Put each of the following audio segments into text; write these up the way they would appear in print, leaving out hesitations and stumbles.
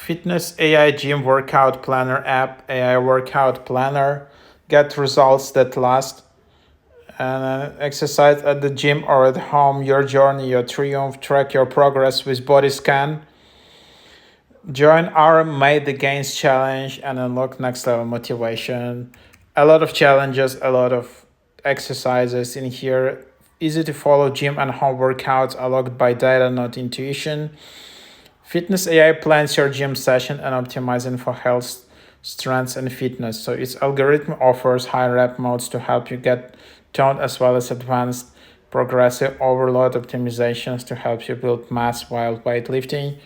Fitness AI Gym Workout Planner app, AI Workout Planner. Get results that last. And exercise at the gym or at home, your journey, your triumph. Track your progress with body scan. Join our Made the Gains challenge and unlock next level motivation. A lot of challenges, a lot of exercises in here. Easy to follow gym and home workouts unlocked by data, not intuition. Fitness AI plans your gym session and optimizing for health, strength, and fitness. So its algorithm offers high rep modes to help you get toned as well as advanced progressive overload optimizations to help you build mass while weightlifting.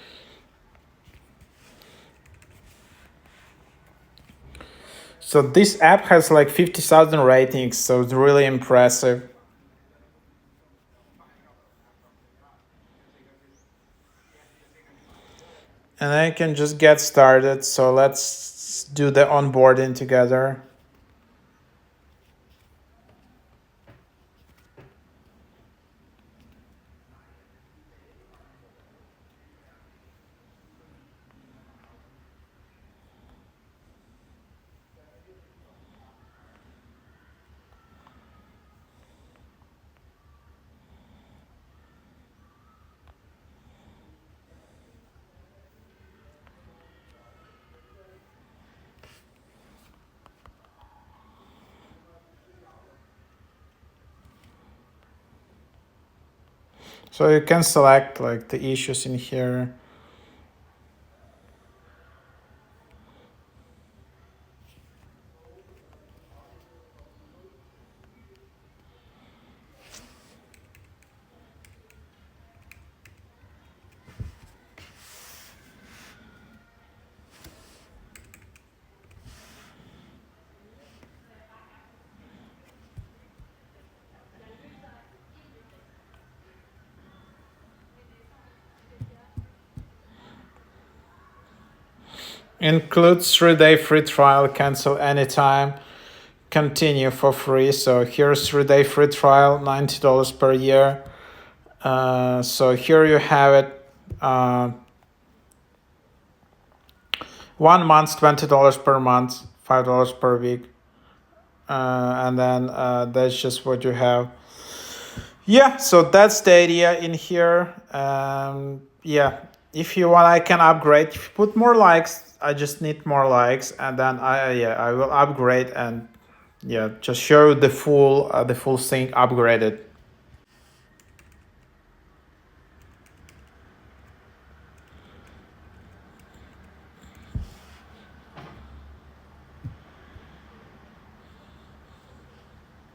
So this app has like 50,000 ratings, so it's really impressive. And I can just get started. So let's do the onboarding together. So you can select like the issues in here. Includes 3-day free trial, cancel anytime, continue for free. So here's 3-day free trial, $90 per year. So here you have it. 1 month, $20 per month, $5 per week. And then that's just what you have. Yeah, so that's the idea in here. Yeah, if you want, I can upgrade. If you put more likes, I just need more likes, and then I will upgrade and yeah, just show the full thing upgraded.